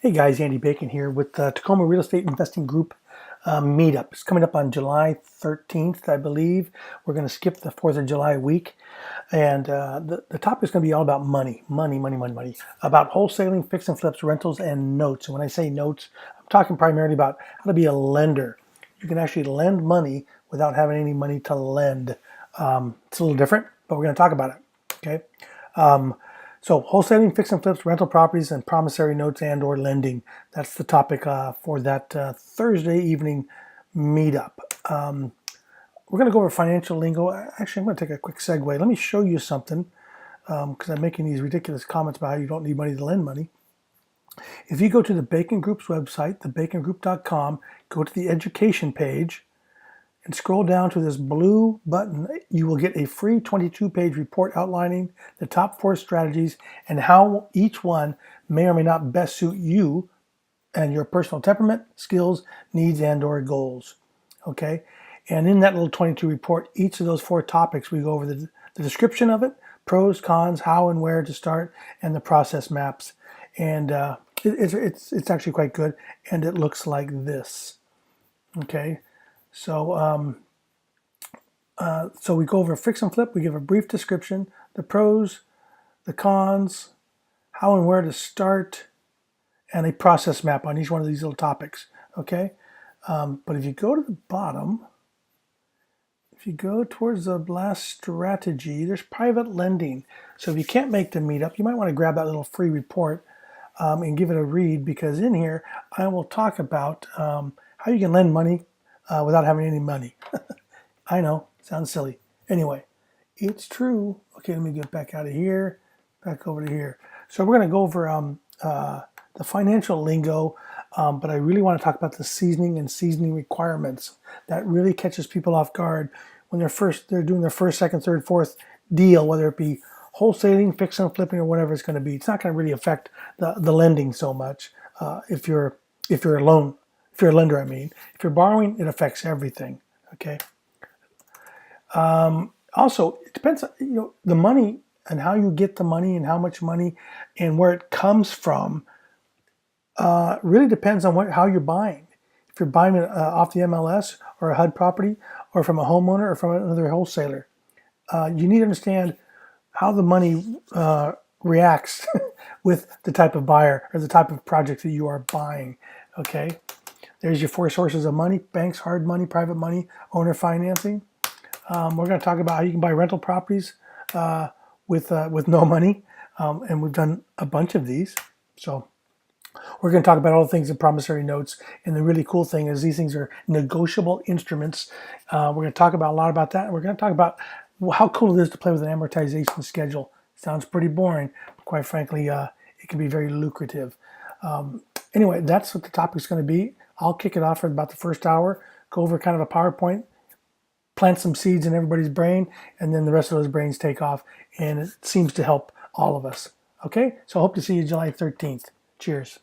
Hey guys, Andy Bacon here with the Tacoma Real Estate Investing Group meetup. It's coming up on July 13th, I believe. We're going to skip the 4th of July week. And the topic is going to be all about money, money, about wholesaling, fix and flips, rentals, and notes. And when I say notes, I'm talking primarily about how to be a lender. You can actually lend money without having any money to lend. It's a little different, but we're going to talk about it. Okay. So wholesaling, fix and flips, rental properties, and promissory notes and/or lending. That's the topic for that Thursday evening meetup. We're going to go over financial lingo. Actually, I'm going to take a quick segue. Let me show you something because I'm making these ridiculous comments about how you don't need money to lend money. If you go to the Bacon Group's website, thebacongroup.com, go to the education page, and scroll down to this blue button, you will get a free 22-page report outlining the top 4 strategies and how each one may or may not best suit you and your personal temperament, skills, needs, and/or goals. Okay? And in that little 22 report, each of those 4 topics, we go over the description of it, pros, cons, how and where to start, and the process maps. And it's actually quite good, and it looks like this. Okay? So, so we go over fix and flip. We give a brief description, the pros, the cons, how and where to start, and a process map on each one of these little topics. Okay, but if you go to the bottom, if you go towards the last strategy, there's private lending. So if you can't make the meetup, you might want to grab that little free report and give it a read, because in here I will talk about how you can lend money without having any money. I know, sounds silly. Anyway, it's true. Okay, let me get back out of here, back over to here. So we're going to go over the financial lingo, but I really want to talk about the seasoning and seasoning requirements. That really catches people off guard when they're doing their first, second, third, fourth deal, whether it be wholesaling, fixing and flipping, or whatever it's going to be. It's not going to really affect the lending so much if you're a lender. I mean, if you're borrowing, it affects everything. Okay. Also, it depends, the money and how you get the money and how much money and where it comes from really depends on how you're buying. If you're buying it off the MLS or a HUD property or from a homeowner or from another wholesaler, you need to understand how the money reacts with the type of buyer or the type of project that you are buying. Okay, there's your 4 sources of money: banks, hard money, private money, owner financing. We're going to talk about how you can buy rental properties with no money, and we've done a bunch of these. So we're going to talk about all the things in promissory notes, and the really cool thing is these things are negotiable instruments. We're going to talk about a lot about that, and we're going to talk about how cool it is to play with an amortization schedule. Sounds pretty boring, but quite frankly, it can be very lucrative. Anyway, that's what the topic's going to be. I'll kick it off for about the first hour, go over kind of a PowerPoint, plant some seeds in everybody's brain, and then the rest of those brains take off, and it seems to help all of us. Okay, so I hope to see you July 13th. Cheers.